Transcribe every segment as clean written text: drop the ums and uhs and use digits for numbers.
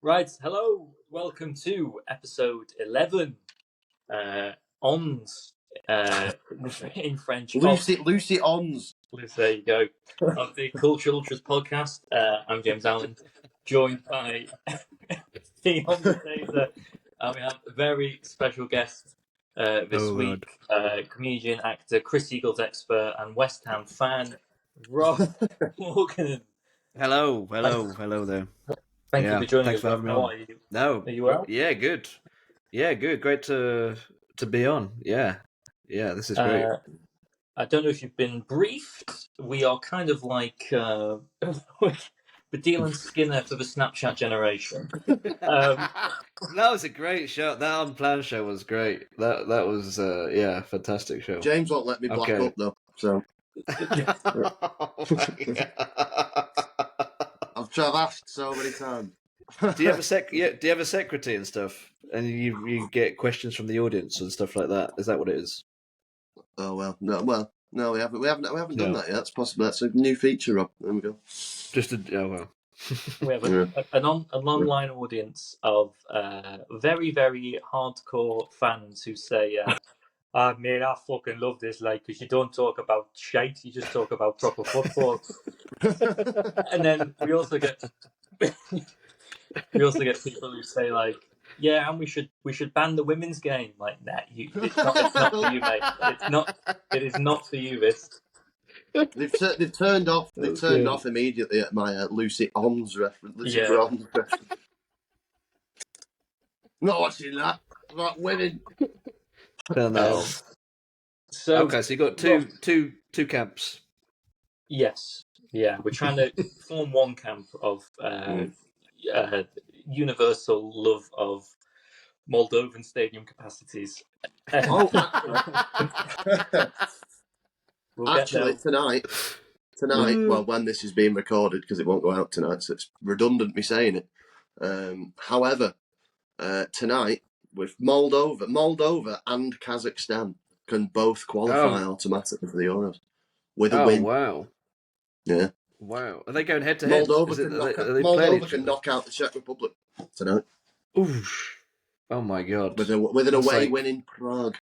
Right, hello, welcome to episode 11, ONS, in French. Lucy Ons. There you go, of the Cultural Ultras podcast. I'm James Allen, joined by Theon Taser, and we have a very special guest this week, comedian, actor, Chris Eagles expert, and West Ham fan, Rob Morgan. Hello there. Thank you for joining thanks us. for having me How on. are you? No, Are you well? Yeah, good. Yeah, good. Great to be on. Yeah, this is great. I don't know if you've been briefed. We are kind of like Badil and Skinner for the Snapchat generation. That was a great show. That unplanned show was great. That was fantastic show. James won't let me black up though, so I've asked so many times. Do you have a secretary and stuff, and you get questions from the audience and stuff like that? Is that what it is? Oh no, we haven't done that yet. That's possible. That's a new feature, Rob. There we go. We have an online audience of very, very hardcore fans who say, "Man, I fucking love this, because you don't talk about shite, you just talk about proper football." And then we also get people who say "Yeah, and we should ban the women's game." Nah, it's not for you, mate. It is not for you. This. They've turned off. They've turned off immediately at my Lucy Ons reference. Ons reference. Not watching that. About women. No. So you got two camps. Yes. Yeah, we're trying to form one camp of universal love of Moldovan stadium capacities. Actually, tonight, well, when this is being recorded, because it won't go out tonight, so it's redundant me saying it. However, tonight, with Moldova and Kazakhstan can both qualify automatically for the Euros with a win. Wow. Yeah. Wow. Are they going head to head? Moldova can knock out the Czech Republic tonight. Oof. Oh my God. With an away win in Prague.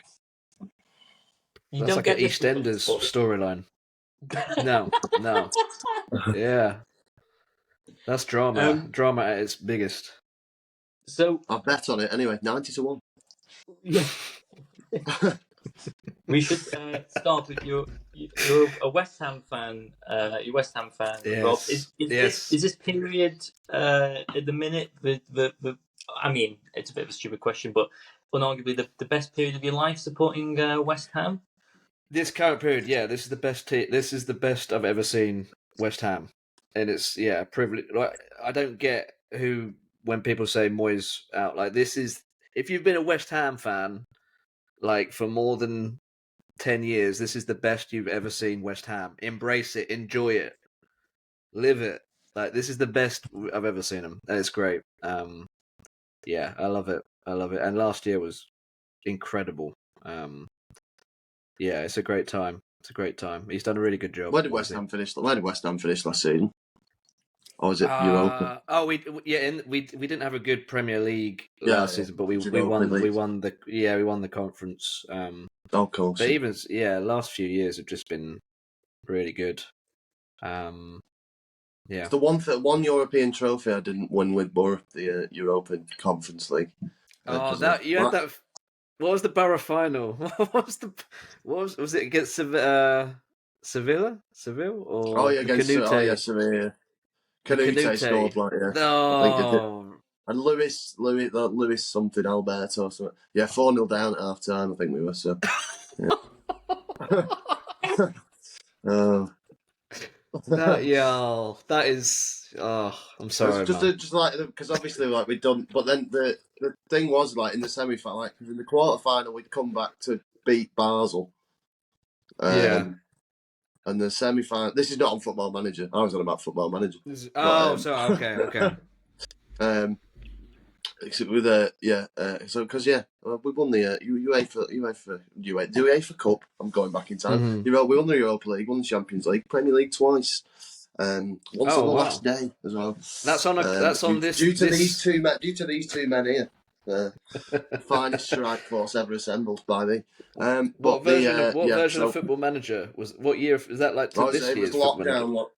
That's like an EastEnders storyline. No. Yeah. That's drama. Drama at its biggest. So I bet on it anyway, 90-1. Yeah. We should start with you're a West Ham fan. You're West Ham fan, yes. Rob. Is this period at the minute the I mean, it's a bit of a stupid question, but unarguably the best period of your life supporting West Ham? This current period, this is the best. This is the best I've ever seen West Ham, and it's a privilege. Like, I don't get when people say Moyes out. Like, this is, if you've been a West Ham fan like for more than 10 years, this is the best you've ever seen West Ham. Embrace it, enjoy it, live it. Like, this is the best I've ever seen them, and it's great. Yeah, I love it. And last year was incredible. Yeah, it's a great time. He's done a really good job. Where did West Ham finish last season? Or was it Europa? We didn't have a good Premier League last season, but we won the conference. Of course. But even last few years have just been really good. Yeah. The one European trophy I didn't win with Borough, the European Conference League. Had that. What was the Borough final? What was it against Seville? Or against Canute? Sevilla. Canute scored No. And Lewis something Alberto or something. Yeah, 4-0 down at half time. I think we were so. Yeah. That is. I'm sorry. Just like, because obviously we'd done, but then the thing was in the semi-final, because in the quarter-final we'd come back to beat Basel. And the semi-final. This is not on Football Manager. I was on about Football Manager. Okay. With we won the UEFA Cup. I'm going back in time. Mm-hmm. We won the Europa League, won the Champions League, Premier League twice. Once on the last day as well. That's on this. Due to these two men here. Finest strike force ever assembled by me. What version of Football Manager what year? Is that like this year's? It was lockdown.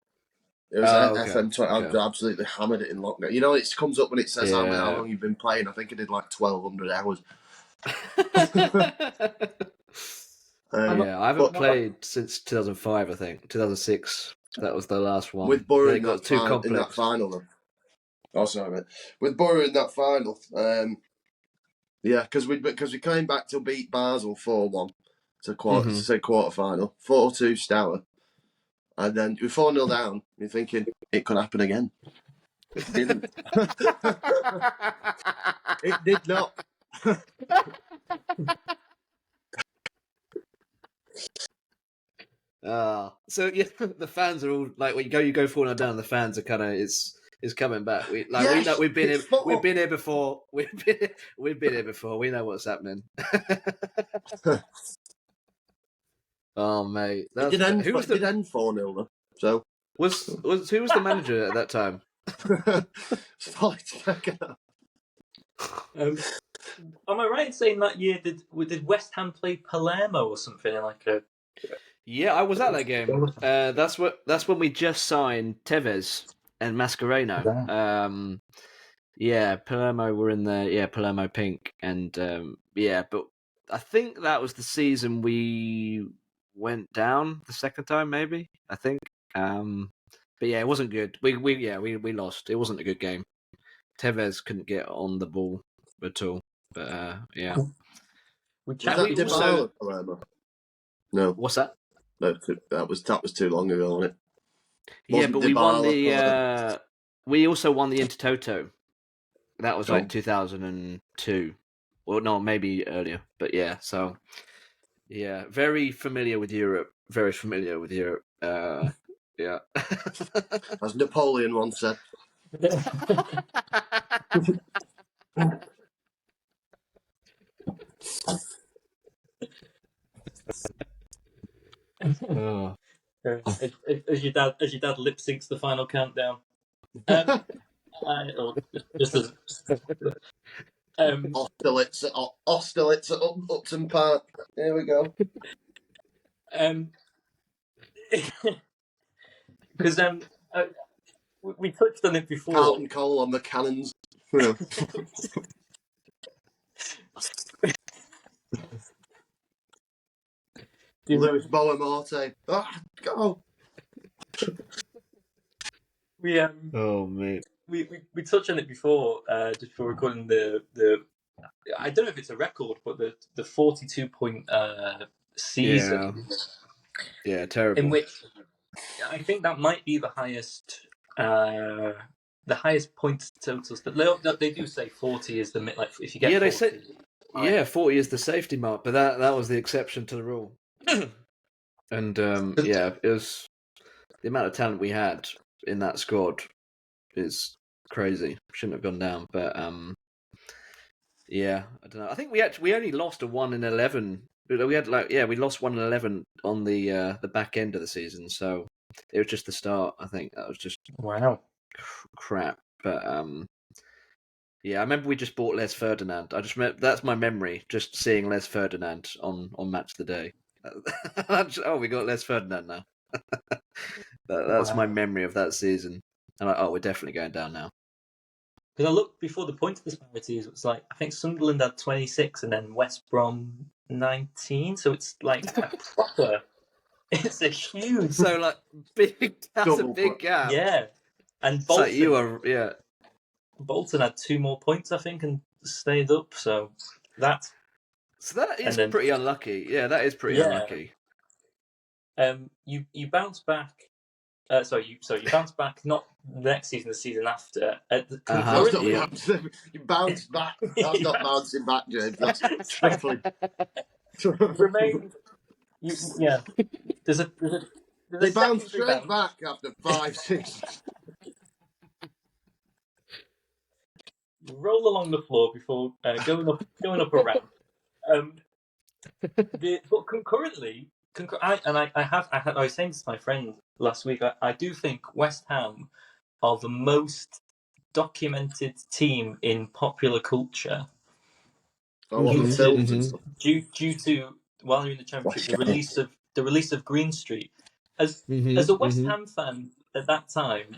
It was FM20. I absolutely hammered it in lockdown. You know, it comes up when it says how long you've been playing. I think I did like 1,200 hours. I haven't played since 2005. I think 2006. That was the last one. With Borough in that final. Oh, sorry, mate. With Borough in that final. Because we came back to beat Basel 4-1 to quarter final, 4-2 Stour, and then we're 4-0 down. You're thinking it could happen again. It didn't. It did not. So yeah, the fans are all like, when you go 4-0 down, the fans are kind of it's coming back. We know we've been here before. We've been here before. We know what's happening. Oh mate, it did end 4-0 though. So who was the manager at that time? Am I right in saying that year did West Ham play Palermo or something in like a? Yeah, I was at that game. That's when we just signed Tevez and Mascherano. Palermo were in there. Yeah, Palermo pink, and but I think that was the season we went down the second time. Maybe I think. But yeah, it wasn't good. We lost. It wasn't a good game. Tevez couldn't get on the ball at all. But yeah. Was that Palermo? No. What's that? No, that was too long ago, wasn't it? But we won the. We also won the Intertoto. That was like 2002, or no, maybe earlier. But yeah, so yeah, very familiar with Europe. Very familiar with Europe. Yeah. As Napoleon once said. As your dad lip syncs the final countdown. Austerlitz at Upton Park. Here we go. Because we touched on it before. Carlton Cole on the cannons. Lewis Boamorte. Go. Oh mate. We touched on it before, just before recording the. I don't know if it's a record, but the 42-point season. Yeah, terrible. In which I think that might be the highest points totals. But they do say 40 is the like if you get. Yeah, 40, they say 40 is the safety mark, but that was the exception to the rule. And it was the amount of talent we had in that squad is crazy. Shouldn't have gone down, but I don't know. I think we only lost a 1-11. We had we lost 1-11 on the back end of the season, so it was just the start. I think that was just crap. But I remember we just bought Les Ferdinand. I just remember, that's my memory, just seeing Les Ferdinand on Match of the Day. We got Les Ferdinand now. That's my memory of that season. And we're definitely going down now. Because I looked before the points disparities, it was like I think Sunderland had 26 and then West Brom 19. So it's like a proper. It's a huge. So like big. That's a big gap. Yeah, and Bolton. Bolton had 2 more points, I think, and stayed up. So that is pretty unlucky. Yeah, that is pretty unlucky. You bounce back. You bounce back not next season, the season after. You bounce back. That's not bouncing back, James. That's tripling. Remained. There's a they bounce straight back after 5 seasons. Roll along the floor before going up a ramp. But concurrently, I was saying this to my friend last week. I do think West Ham are the most documented team in popular culture. Oh, what, with films and stuff. Due to, while you're in the Championship, the release of Green Street. As a West Ham fan at that time,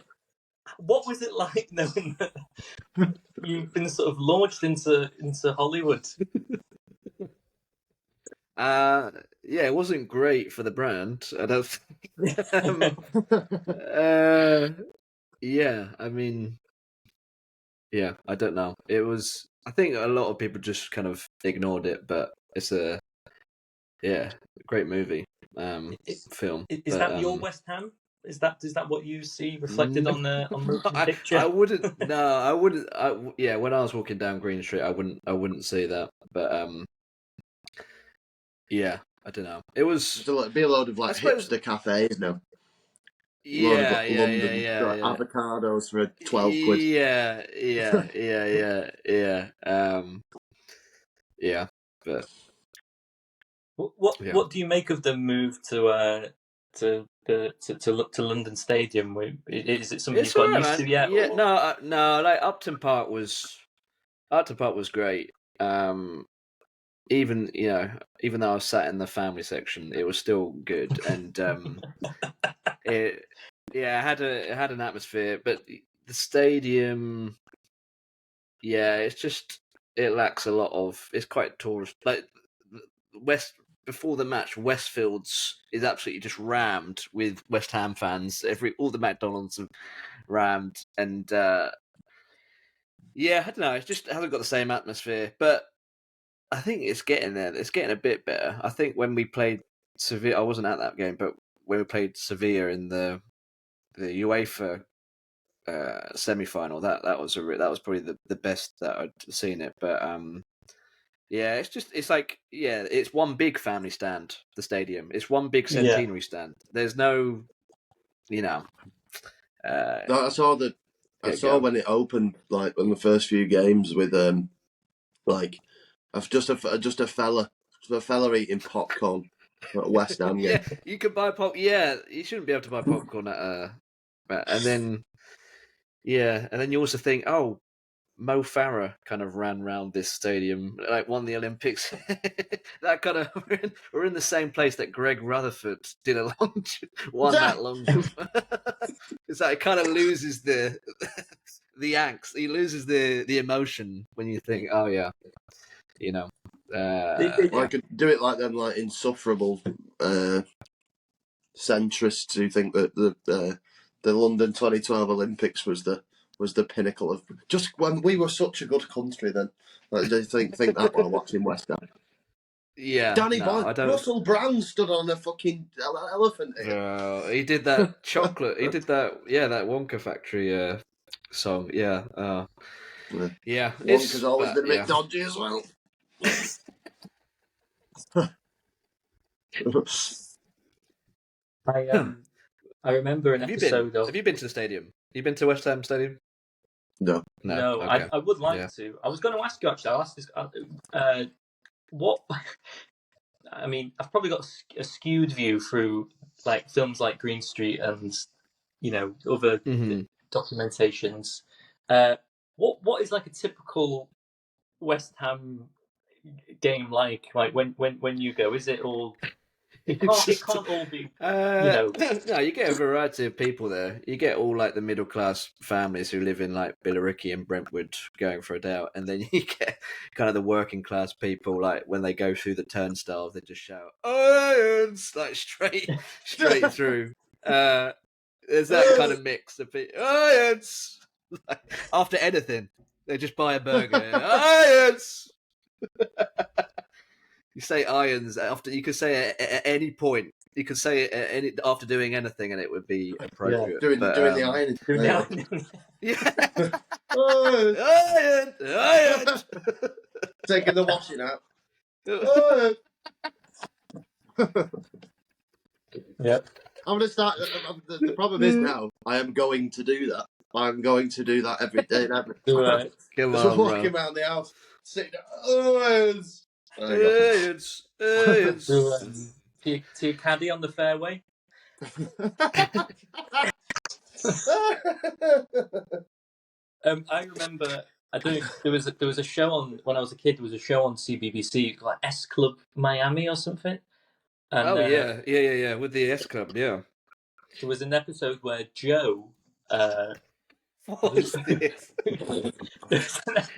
what was it like knowing that you've been sort of launched into Hollywood? Yeah, it wasn't great for the brand. I don't think. Yeah, I mean, yeah, I don't know. It was. I think a lot of people just kind of ignored it, but it's a great movie, film. Is that your West Ham? Is that what you see reflected on the picture? I wouldn't. No, I wouldn't. Yeah, when I was walking down Green Street, I wouldn't say that. But yeah, I don't know. It was. It'd be a load of like hipster cafes now. Yeah, London avocados for 12 quid. Yeah. Yeah, but what do you make of the move to London Stadium? Is it something you've got used to yet? Yeah, no. Like Upton Park was great. Even though I was sat in the family section, it was still good, and it had an atmosphere. But the stadium, it lacks a lot of. It's quite tourist. Like before the match, Westfields is absolutely just rammed with West Ham fans. All the McDonald's are rammed, and I don't know. It just hasn't got the same atmosphere, but I think it's getting there. It's getting a bit better. I think when we played Sevilla, I wasn't at that game, but when we played Sevilla in the UEFA semi-final, that was probably the best that I'd seen it. But it's one big family stand. The stadium, it's one big centenary stand. There's no, I saw when it opened, like on the first few games with like just a fella eating popcorn at a West Ham game. Yeah, you could buy pop. Yeah, you shouldn't be able to buy popcorn at and then you also think, oh, Mo Farah kind of ran around this stadium, like won the Olympics. That kind of we're in the same place that Greg Rutherford did won that long jump. It's like it kind of loses the angst. He loses the emotion when you think, oh yeah, I could do it like them, like insufferable centrists who think that the London 2012 Olympics was the pinnacle of just when we were such a good country. Then they think that while watching West Ham. Yeah, Danny Boyle, Russell Brand stood on a fucking elephant. He did that chocolate. He did that. Yeah, that Wonka Factory song. Yeah. Yeah. Wonka's always been a bit dodgy as well. I remember an episode of. Have you been to the stadium? Have you been to West Ham Stadium? No. Okay. I would like to. I was going to ask you actually. I'll ask this. What? I mean, I've probably got a skewed view through like films like Green Street and other documentations. What is like a typical West Ham game like? Like when you go, is it all? It can't all be. No, you get a variety of people there. You get all like the middle class families who live in like Billericay and Brentwood going for a day out, and then you get kind of the working class people. Like when they go through the turnstile, they just shout "Irons!" like straight through. There's that kind of mix of people. Irons! Like, after anything, they just buy a burger. Irons! You say irons after. You could say it at any point. You could say it after doing anything, and it would be appropriate. Doing the iron. Doing the iron. Yeah. Iron. Taking the washing out. Yep. I'm gonna start. The problem is now I am going to do that. I'm going to do that every day and every time. Right. Come Just on, walking around the house, sitting. Irons. Irons. To your caddy on the fairway. I remember. I don't know if there was a show on when I was a kid. There was a show on CBBC like S Club Miami or something. And Oh yeah, with the S Club, yeah. there was an episode where Joe. What is this?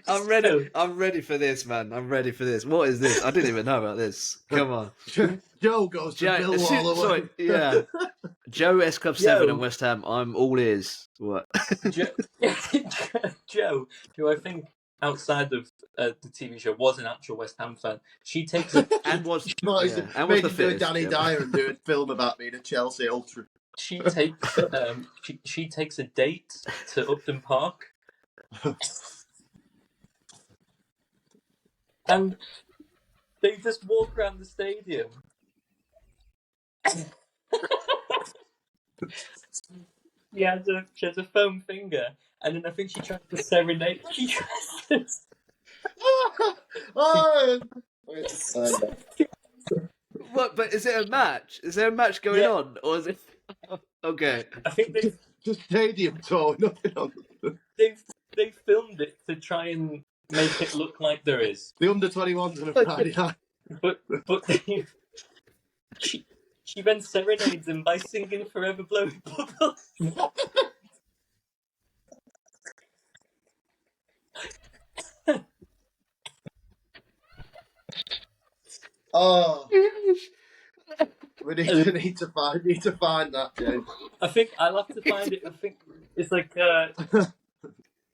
I'm ready. episode- I'm ready for this, man. I'm ready for this. What is this? I didn't even know about this. Come on, Joe goes to Joe. Millwall. Sorry, yeah. Joe S Club 7 and West Ham. I'm all ears. What? Joe, Joe, who I think outside of the TV show was an actual West Ham fan. She takes a and was Made the him do a fittest, Danny yeah. Dyer and do a film about being a Chelsea ultra. she takes a date to Upton Park, and they just walk around the stadium. She has a foam finger, and then I think she tries to serenade. She tries What? But is it a match? Is there a match going on, or is it? Okay. I think the stadium tour, nothing on. They filmed it to try and make it look like there is. The under-21s on a Friday night. But she then serenades him by singing "Forever Blowing Bubbles." Oh, we need to find that, James. I think I'll have to find it. I think it's like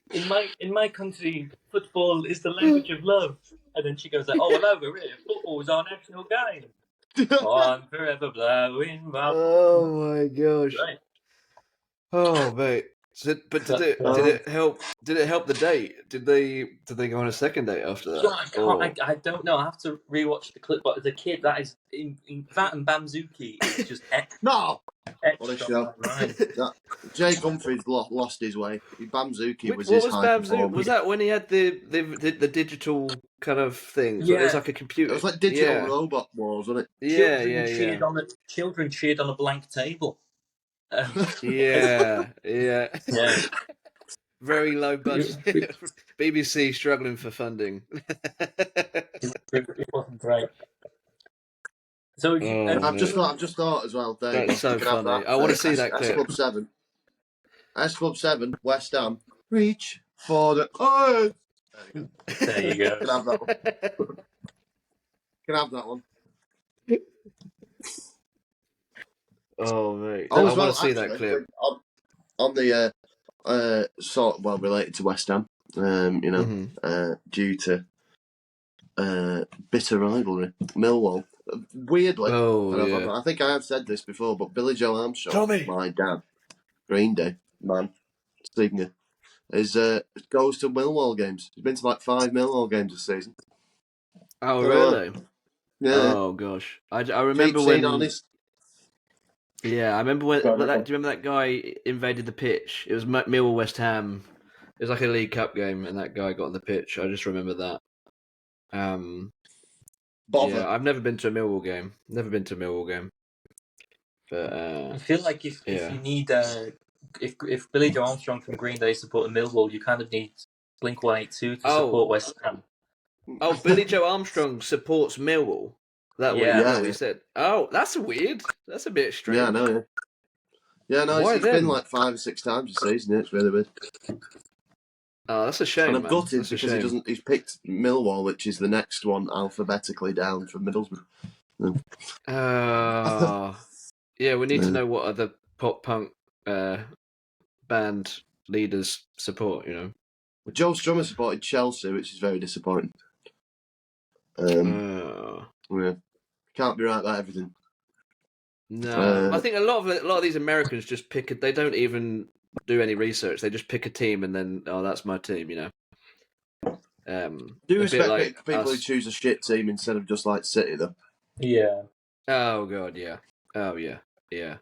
in my country, football is the language of love. And then she goes like, "Oh, well, over here, football is our national game." On forever blowing bubbles. Oh my gosh. Right. Oh mate. So, but did it help? Did it help the date? Did they go on a second date after that? Yeah, I don't know. I have to rewatch the clip. But as a kid, that is in that and Bamzuki is just no. What a show! Right. Jay Humphries lost his way. Bamzuki was what his was high Bamzuki? performance. Was that when he had the digital kind of thing? So Yeah. it was like a computer. It was like digital robot wars, wasn't it? Children cheered on a blank table. Yeah. Very low budget. It BBC struggling for funding. it wasn't great. So I've just thought as well. There That's so funny. I want to see that clip. S Club 7, West Ham. Reach for the. Oh! There you go. Can I have that one? Can I have that one? Oh mate! Oh, I want to see that clip. On the sort of, well, related to West Ham, due to bitter rivalry, Millwall. Weirdly, I think I have said this before, but Billy Joe Armstrong, my dad, Green Day man, singer, goes to Millwall games. He's been to like 5 Millwall games this season. Oh really? Yeah. Oh gosh, I remember when. Honest. Yeah, I remember when. Do you remember that guy invaded the pitch? It was Millwall West Ham. It was like a League Cup game, and that guy got on the pitch. I just remember that. Yeah, I've never been to a Millwall game. But I feel like if you need if Billy Joe Armstrong from Green Day supported Millwall, you kind of need Blink-182 to support West Ham. Oh, Billy Joe Armstrong supports Millwall. That what he said. Oh, that's weird. That's a bit strange. Yeah, I know. Yeah, no, it's been like 5 or 6 times this season. It's really weird. Oh, that's a shame. And I'm gutted because he's picked Millwall, which is the next one alphabetically down from Middlesbrough. Yeah, we need to know what other pop punk band leaders support. Joe Strummer supported Chelsea, which is very disappointing. Yeah. Can't be right about everything. No, I think a lot of these Americans just pick. They don't even do any research. They just pick a team and then, that's my team. Do respect people who choose a shit team instead of just like City, though. Yeah. Oh god, yeah. Oh yeah. It's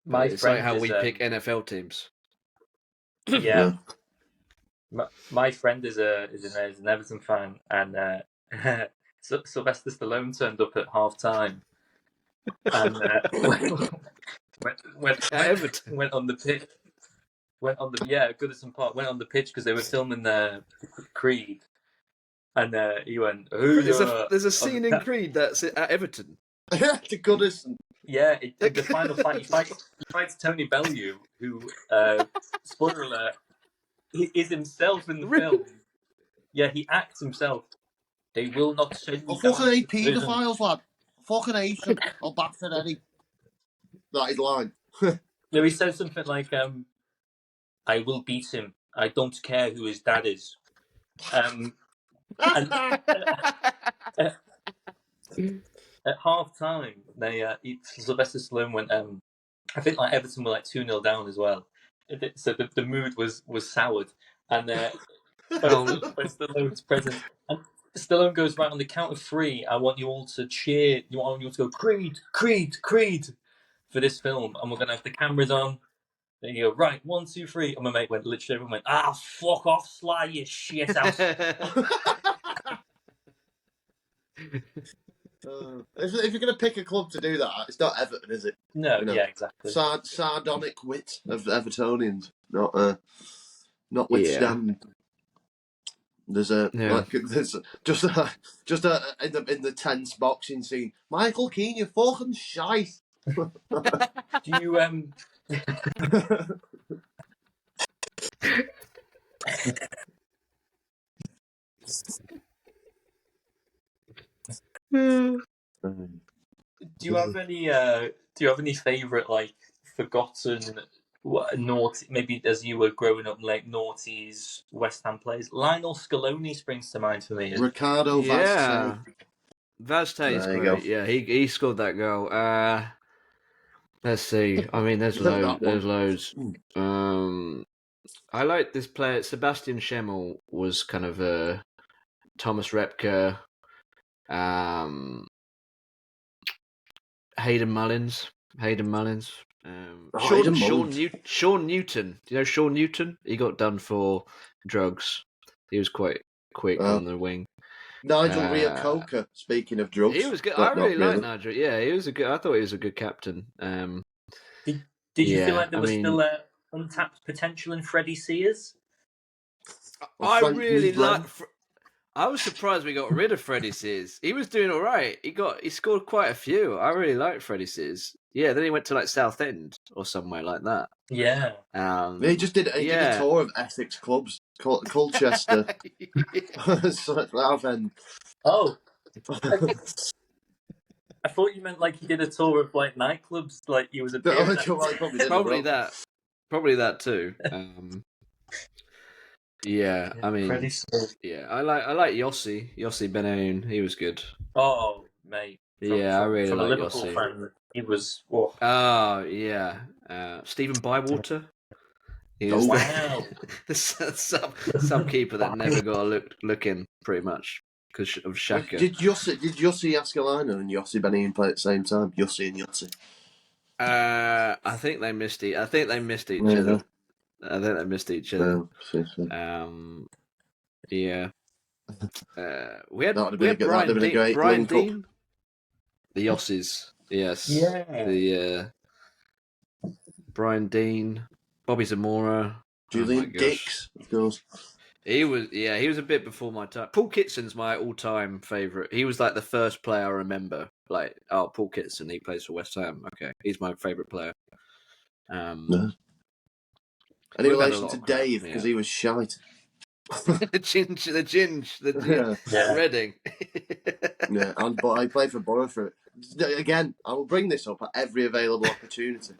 friend like how is, we pick NFL teams. Yeah. My friend is an Everton fan, and Sylvester Stallone turned up at half time, and Everton. went on the pitch. Goodison Park went on the pitch because they were filming Creed, and he went. There's a scene in Creed that's at Everton. Yeah, to Goodison. Yeah, in the final fight, he fights Tony Bellew, who, spoiler alert, he is himself in the film. Yeah, he acts himself. They will not send I you fucking down hate to prison. paedophiles, lad. Fucking hate them. I'll bat for Eddie. That is line. No, he says something like, "I will beat him. I don't care who his dad is." And at half time, Sylvester Stallone went. I think like Everton were like 2-0 down as well, so the mood was soured, and Stallone's presence. And Stallone goes, right, on the count of 3, I want you all to cheer. I want you all to go, Creed, Creed, Creed, for this film, and we're gonna have the cameras on. Then you go, right, 1, 2, 3, and my mate went, literally everyone went, fuck off, Sly, you shit house. If you're going to pick a club to do that, it's not Everton, is it? No, yeah, exactly. Sardonic wit of Evertonians, notwithstanding. Yeah. There's just in the tense boxing scene. Michael Keane, you fucking shite. Do you do you have any favorite, like, forgotten naughty, maybe as you were growing up, like noughties West Ham players? Lionel Scaloni springs to mind for me. Ricardo Vaz. Vazte is great. Yeah, he scored that goal. Let's see. I mean, there's loads. I like this player. Sebastian Schemmel was kind of a Thomas Repka, Hayden Mullins. Sean Newton. Do you know Sean Newton? He got done for drugs. He was quite quick on the wing. Nigel Reo-Coker, speaking of drugs. He was good. I really like Nigel. Yeah, he was a good. I thought he was a good captain. Did you feel like there was still untapped potential in Freddie Sears? I really like. I was surprised we got rid of Freddie Sears. He was doing all right. He scored quite a few. I really liked Freddie Sears. Yeah, then he went to like Southend or somewhere like that. Yeah. He just did a tour of Essex clubs, Colchester. Southend. Oh. I thought you meant like he did a tour of like nightclubs, like he was a probably that too. Yeah, I mean, I like Yossi Benayoun. He was good. Oh, mate. I really like Liverpool Yossi. Fan, he was. Oh, yeah. Stephen Bywater. Wow. some keeper that never got a look in, pretty much, because of Shaka. Did Yossi Ascalino and Yossi Benayoun play at the same time? Yossi and Yossi. I think they missed each other. I think they missed each other. Yeah. We had Brian Dean. The Yossis, yes. Yeah. Brian Dean, Bobby Zamora, Julian Dix, of course. He was a bit before my time. Paul Kitson's my all-time favourite. He was like the first player I remember. Like, Paul Kitson, he plays for West Ham. Okay, he's my favourite player. No. Any relation to Dave, because he was shite. the Ginge, Reading. Yeah, but I played for Borough for it. Again, I will bring this up at every available opportunity.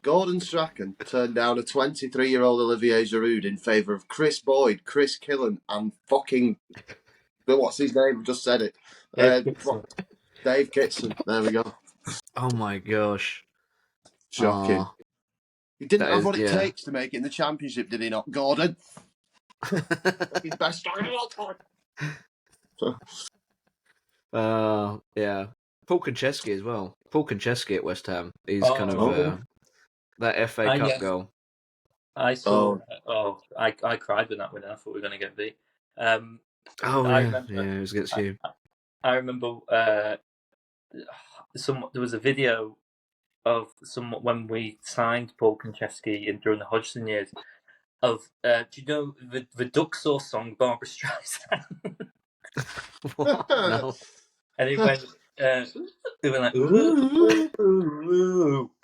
Gordon Strachan turned down a 23-year-old Olivier Giroud in favour of Chris Boyd, Chris Killen, and fucking... What's his name? Just said it. Dave Kitson. There we go. Oh my gosh. Shocking. He didn't have what it takes to make it in the Championship, did he not, Gordon? His best striker of all time. Yeah. Paul Konchesky as well. Paul Konchesky at West Ham. He's kind of that FA Cup goal. I saw. I cried when that went. I thought we were going to get beat. Remember, it was against you. I remember there was a video of when we signed Paul Konchesky during the Hodgson years of do you know the Duck Sauce song Barbra Streisand? What? No. And it went they were like ooh,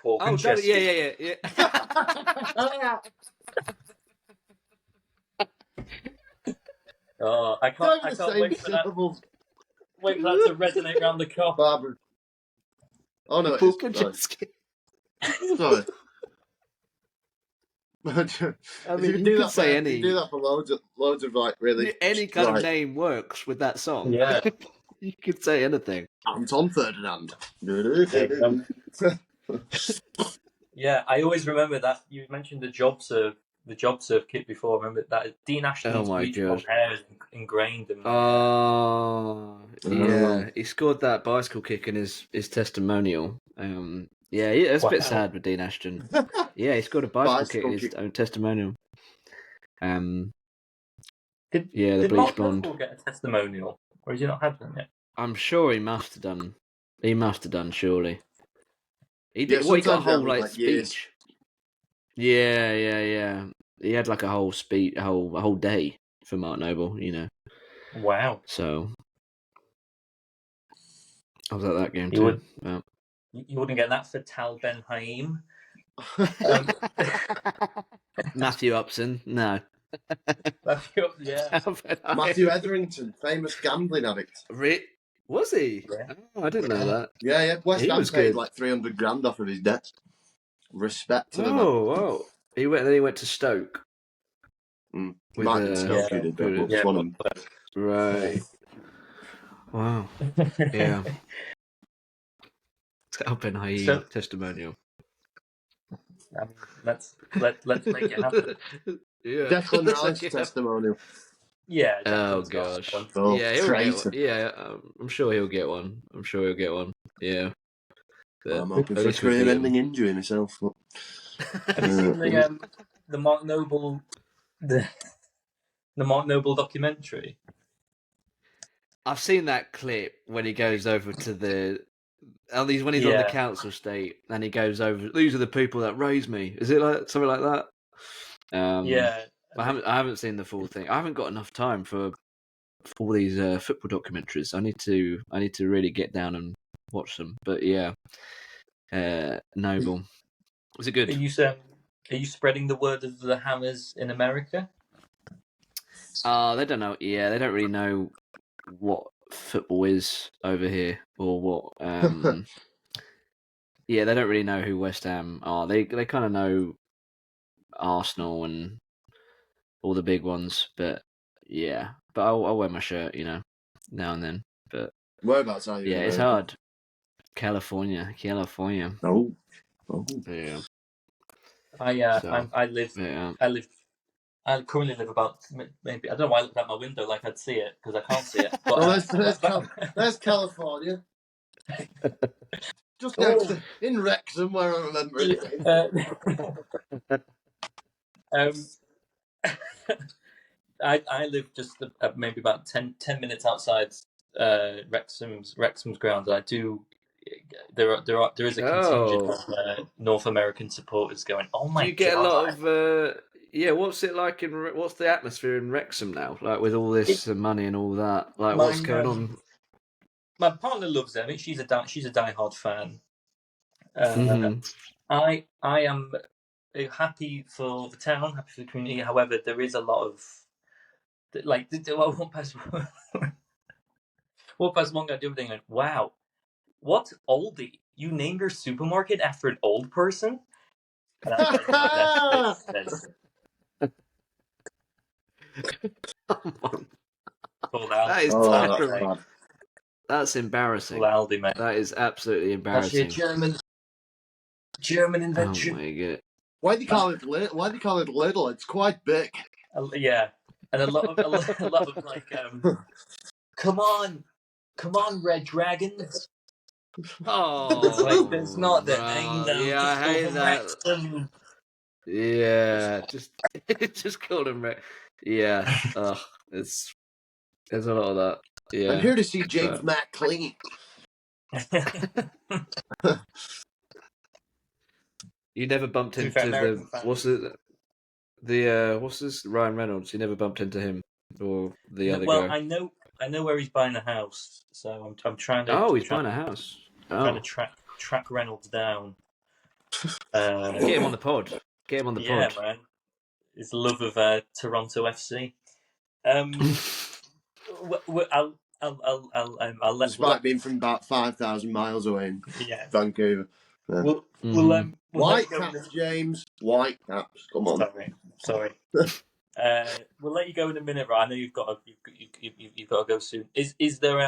Paul Oh, Konchesky. yeah. Oh, I Don't can't even wait say for that. syllables. Wait for that to resonate around the car. Barbara. Oh no, Paul it is. Sorry. Konchesky. Sorry. I mean, you could say any. You do that for loads of like really Any kind of like, name works with that song. Yeah. You could say anything. Anton Ferdinand. Yeah, I always remember that you mentioned the job serve kit before. I remember that Dean Ashton's my bleach God. blonde hair is ingrained in my. Oh, yeah. He scored that bicycle kick in his testimonial. Yeah, it's a bit Wow. sad with Dean Ashton. Yeah, he scored a bicycle kick in his kick. own testimonial. Did bleach Mark blonde. Noble get a testimonial, or has he not had one yet? I'm sure he must have done. He must have done, surely. He did. Yeah, Well, he got a sometimes they whole have, like like, years. speech. Yeah. He had like a whole speech, a whole day for Mark Noble. You know. Wow. So I was at that game You too. would- Yeah. You wouldn't get that for Tal Ben Haim. Matthew Upson, no. Yeah. Matthew Etherington, famous gambling addict. Was he? Yeah. Oh, I didn't know that. Yeah. West He Ham was paid good. like 300 grand off of his debt. Respect to the man. Oh. He went to Stoke. Might With, have been Stoke who did that, but it's one of them. Right. Wow. Yeah. Open high testimonial. Let's make it happen. Yeah. Declan Rice testimonial. Yeah. Oh Declan's got gosh. one. Oh, Yeah, he'll traitor. get one. Yeah, I'm sure he'll get one. Yeah. But I'm hoping at for a least we beat career-ending him. injury myself. But... Have you seen the Mark Noble the Mark Noble documentary? I've seen that clip when he goes over to when he's on the council estate and he goes over. These are the people that raised me. Is it like something like that? Yeah. I haven't seen the full thing. I haven't got enough time for these football documentaries. I need to really get down and watch them. But yeah, Noble. Was it good? Are you spreading the word of the Hammers in America? They don't know. Yeah, they don't really know what football is over here or what. Yeah, they don't really know who West Ham are. They kind of know Arsenal and all the big ones, but yeah. But I'll wear my shirt, now and then. But whereabouts are you? Yeah, it's hard. California. Oh. Yeah. I currently live about maybe I don't know why I looked out my window like I'd see it because I can't see it. But well, there's California. Just next to, in Wrexham, where I remember it. I live just maybe about 10 minutes outside Wrexham's grounds. I do. There is a contingent of North American supporters going. Oh my god! Do you get a lot of? What's it like what's the atmosphere in Wrexham now? Like with all this money and all that. Like what's going on? My partner loves them. She's a diehard fan. I am happy for the town, happy for the community. However, there is a lot of one person one guy the other day going, "Wow, what oldie? You named your supermarket after an old person?" And I was like, that is terrible. That's embarrassing. Aldi, mate. That is absolutely embarrassing. That's your German invention. Oh my god! Why do you call it little? It's quite big. Yeah, and a lot of like, come on, Red Dragons. Oh, like, there's not the name. Yeah, I hate that. Yeah, just call them Red. Yeah, there's a lot of that. Yeah, I'm here to see James McLean. You never bumped To be fair, into American what's this Ryan Reynolds? You never bumped into him or the other Well, guy. I know where he's buying a house, so I'm trying to Oh, he's buying a house. trying to Oh, track Reynolds down. get him on the pod. Get him on the Yeah, pod. man, his love of Toronto FC. I'll let Despite being from about 5,000 miles away in yeah. Vancouver. Yeah. We'll White let you go. caps, James. White caps. Come on. Sorry. We'll let you go in a minute, right? I know you've got you've got to go soon. Is there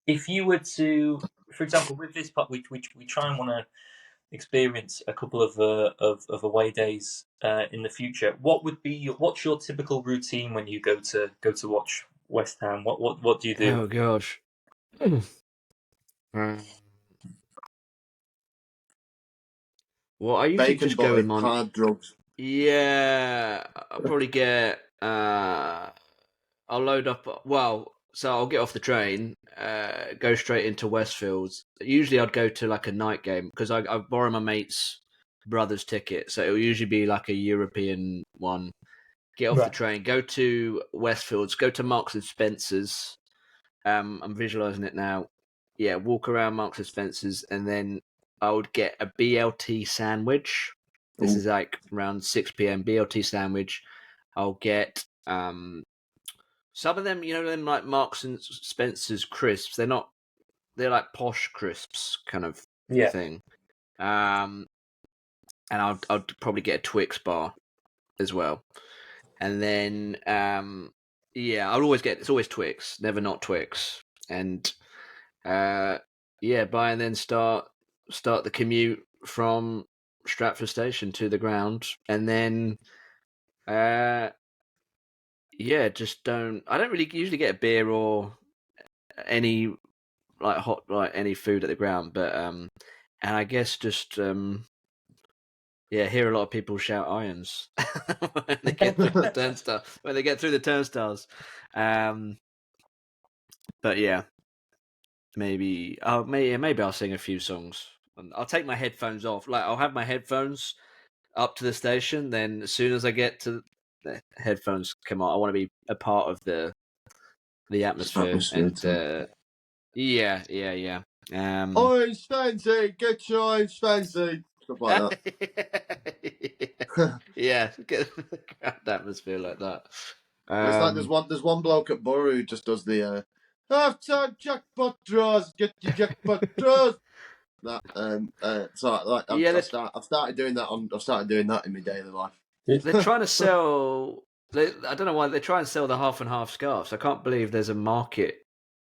if you were to, for example, with this part, we try and want to experience a couple of away days in the future. What would be what's your typical routine when you go to watch West Ham? What do you do? Oh gosh. Well, I usually Bacon just go butty, in on. hard drugs. Yeah, I'll probably get. I'll load up. Well, so I'll get off the train, go straight into Westfields. Usually, I'd go to like a night game because I borrow my mate's brother's ticket, so it'll usually be like a European one. Get off the train, go to Westfields, go to Marks and Spencers. I'm visualizing it now. Yeah, walk around Marks and Spencers, and then I would get a BLT sandwich. This is like around 6 p.m. BLT sandwich. I'll get some of them, them like Marks and Spencer's crisps. They're like posh crisps kind of thing. And I'd probably get a Twix bar as well. And then it's always Twix, never not Twix. And buy and then start the commute from Stratford Station to the ground, and then I don't really usually get a beer or any like hot like any food at the ground, but and I guess just hear a lot of people shout irons when they get through the turnstiles. But yeah, maybe I'll sing a few songs. I'll take my headphones off. Like I'll have my headphones up to the station. Then as soon as I get to the headphones come on, I want to be a part of the atmosphere. And yeah. Orange fancy, get your orange fancy. Stuff like that. Yeah, get the crowd atmosphere like that. It's like there's one bloke at Borough who just does the half-time jackpot draws, get your jackpot draws. That I've started doing that in my daily life. They're trying to sell. I don't know why they try and sell the half and half scarves. I can't believe there's a market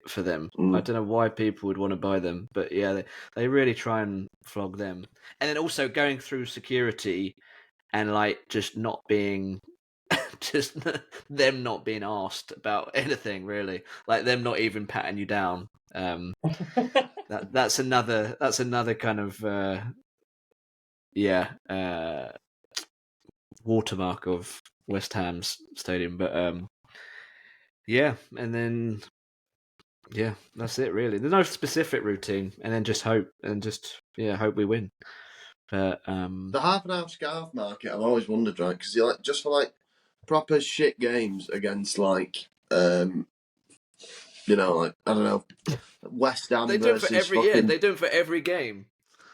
for them. I don't know why people would want to buy them, but yeah, they really try and flog them. And then also going through security and like just not being, just them not being asked about anything really, like them not even patting you down. That's another kind of watermark of West Ham's stadium. But and then that's it really. There's no specific routine, and then just hope hope we win. But the half and half scarf market, I've always wondered, right? Because you're like just for like proper shit games against like like I don't know, West Ham they do it for every they do it for every game.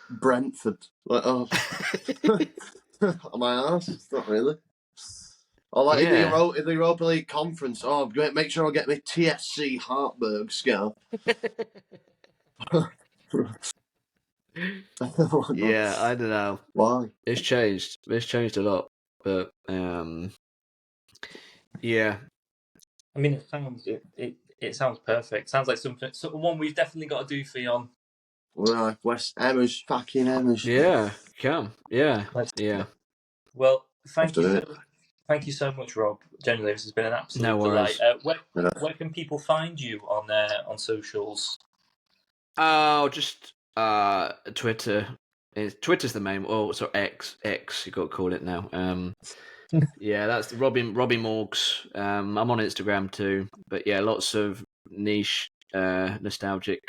Brentford, like on my arse. It's not really. Or like in the Europa League conference. Oh, make sure I get my TSC Hartberg scarf. Yeah, I don't know. Why? It's changed. It's changed a lot, but yeah. I mean, it sounds perfect. Sounds like one we've definitely got to do for you on. Well, West Hammers, fucking Hammers. Yeah, come. Yeah, Well, thank you so much, Rob. Genuinely, this has been an absolute delight. Where can people find you on socials? Oh, just Twitter. Twitter's the main. Oh, so X. You got to call it now. Yeah, that's Robbie Morgs. I'm on Instagram too, but yeah, lots of niche nostalgic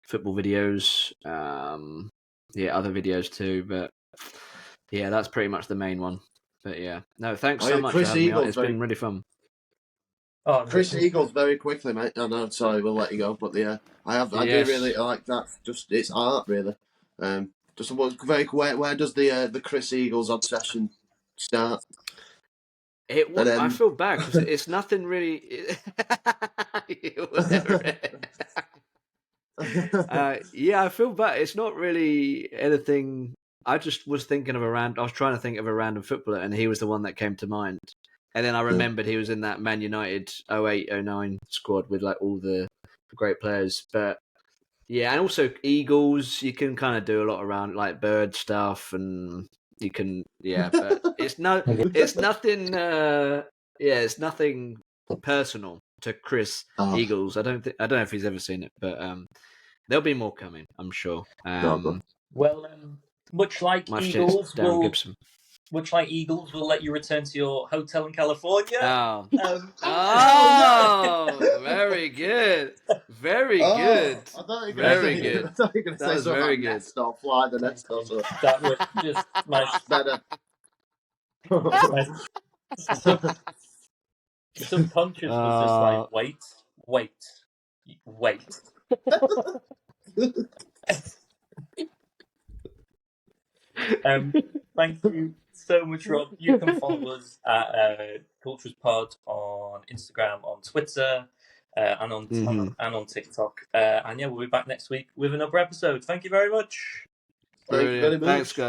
football videos. Other videos too, but yeah, that's pretty much the main one. But yeah, no, thanks so much for having me on. It's been really fun. Oh, Chris Eagles, very quickly, mate. I know, sorry, we'll let you go, but yeah, I do really like that. Just it's art, really. Just where does the Chris Eagles obsession start? I feel bad because it's nothing really. I feel bad. It's not really anything. I just was thinking of I was trying to think of a random footballer, and he was the one that came to mind. And then I remembered he was in that Man United 08-09 squad with like all the great players. But yeah, and also Eagles, you can kind of do a lot around like bird stuff, and you can but it's nothing. It's nothing personal to Chris Eagles. I don't know if he's ever seen it, but there'll be more coming, I'm sure. Much like Eagles, we'll let you return to your hotel in California. Very good. Very good. I thought you were very good. I thought you were going to say something very good. Nest or fly the nest or something. That was just my better. Subconscious was just like, wait. Thank you so much, Rob. You can follow us at Cultures Pod on Instagram, on Twitter, and on TikTok. And yeah, we'll be back next week with another episode. Thank you very much. Thank you very much. Thanks, guys.